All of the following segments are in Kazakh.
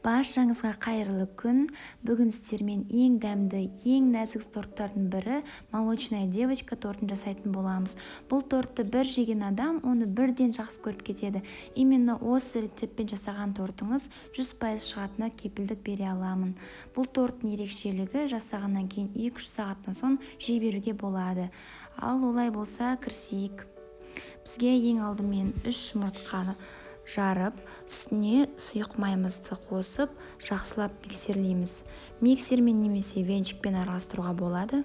Баршаңызға қайырлы күн. Бүгін сіздермен ең дәмді, ең нәзік торттардың бірі молочная девочка тортын жасайтын боламыз. Бұл тортты бір жеген адам оны бірден жақсы көріп кетеді. Именно осы рецептпен жасаған тортыңыз 100% шығатынына кепілдік бере аламын. Бұл торттың ерекшелігі жасағаннан кейін 2-3 сағаттан соң жей беруге болады. Ал олай болса кірісейік. Бізге ең алдымен 3 жұмыртқаны жарып, үстіне сұйық майымызды қосып, жақсылап миксерлейміз. Миксермен немесе венчикпен араластыруға болады.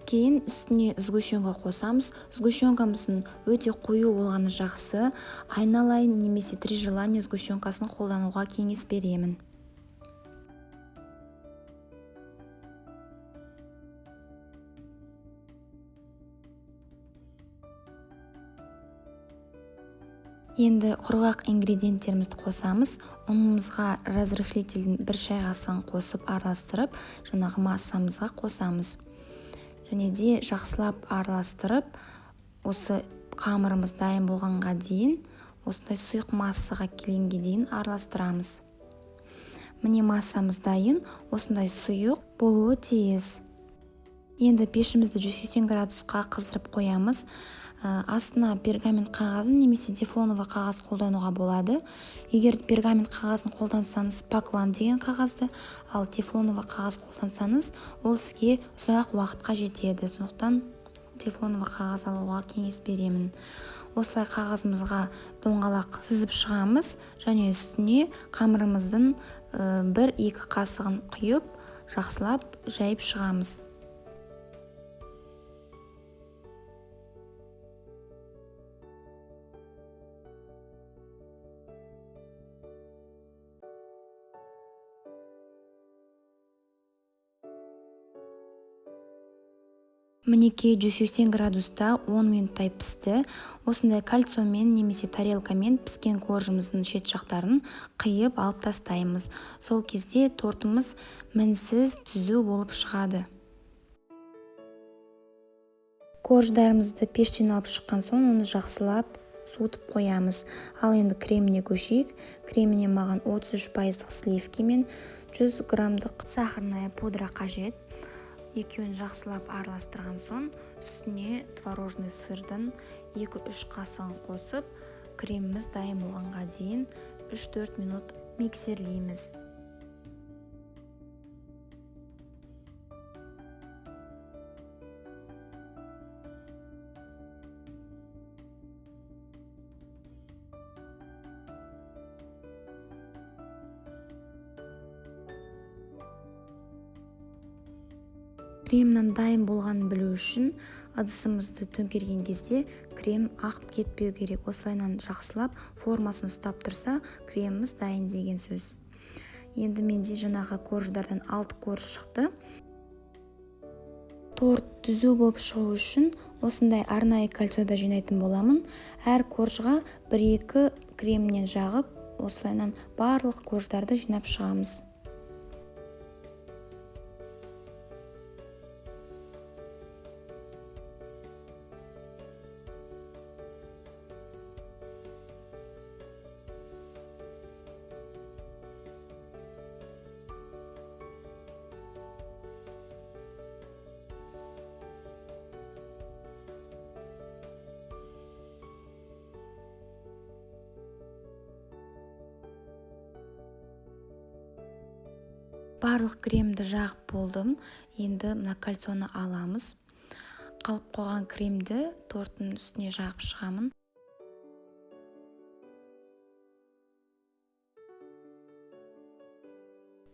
Кейін үстіне сгущенка қосамыз. Сгущенкамыздың өте қою болғаны жақсы. Айналайын немесе 3 желание сгущенкасын қолдануға кеңес беремін. Енді құрғақ ингредиенттерімізді қосамыз. Ұнымызға разрыхлительдің 1 шай қасығын қосып араластырып, жаңағы массамызға қосамыз. Және де жақсылап араластырып, осы қамырымыз дайын болғанға дейін, осындай сұйық массаға келгенге дейін араластырамыз. Міне массамыз дайын, осындай сұйық болуы тиіс. Енді пешімізді 180 градусқа қыздырып қоямыз. Астына пергамент қағазын немесе тефлоновый қағаз қолдануға болады. Егер пергамент қағазын қолдансаңыз паклан деген қағазды, ал тефлоновый қағаз қолдансаңыз, ол сізге ұзақ уақытқа жетеді. Сондықтан тефлоновый қағаз алуға кеңес беремін. Осылай қағазымызға доңғалақ сызып шығамыз және үстіне қамырымыздың 1-2 қасығын құйып, жақсылап жайып шығамыз. Мінекей 180 градуста 10 минуттай пісті. Осындай кольцомен немесе тарелкамен піскен коржымыздың шет жақтарын қиып алып тастаймыз. Сол кезде тортымыз мінсіз түзу болып шығады. Корждарымызды пештен алып шыққан соң оны жақсылап суытып қоямыз. Ал енді креміне көшейік. Креміне маған 33% сливки мен 100 грамдық сахарная пудра қажет. Екеуін жақсылап араластырған соң, үстіне творожный сырдың 2-3 қасығын қосып, креміміз дайын болғанға дейін 3-4 минут миксерлейміз. Кремнің дайын болғанын білу үшін ыдысымызды төңкерген кезде крем ағып кетпеу керек. Осылайынан жақсылап формасын ұстап тұрса, креміміз дайын деген сөз. Енді менде жаңағы корждардан 6 корж шықты. Торт түзу болып шығу үшін осындай арнайы кольцода жинайтын боламын. Әр коржға 1-2 кремнен жағып, осылайынан барлық корждарды жинап шығамыз. Барлық кремді жағып болдым. Енді мына кольцоны аламыз. Қалып қойған кремді торттың үстіне жағып шығамын.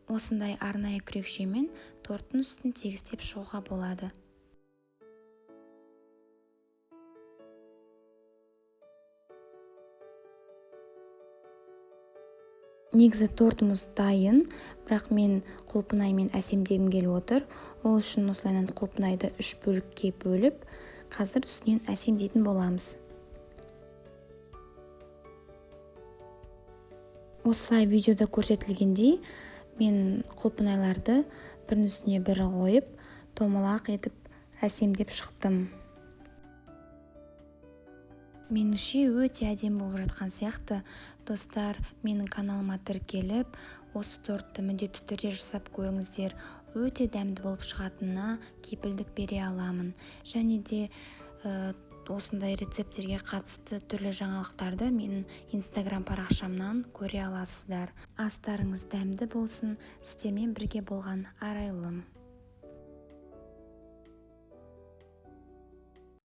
Осындай арнайы күрекшемен торттың үстін тегістеп шығуға болады. Негізі тортымыз дайын, бірақ мен құлпынаймен әсемдегім келіп отыр. Ол үшін осылайынан құлпынайды 3 бөлікке бөліп, қазір үстінен әсемдейтін боламыз. Осылай видеода көрсетілгендей, мен құлпынайларды бірінің үстіне бірі қойып, томалақ етіп әсемдеп шықтым. Меніңше өте әдемі болып жатқан сияқты. Достар, менің каналыма тіркеліп, осы тортты міндетті түрде жасап көріңіздер. Өте дәмді болып шығатынына кепілдік бере аламын. Және де осындай рецепттерге қатысты түрлі жаңалықтарды менің инстаграм парақшамнан көре аласыздар. Астарыңыз дәмді болсын. Сіздермен бірге болған арайлым.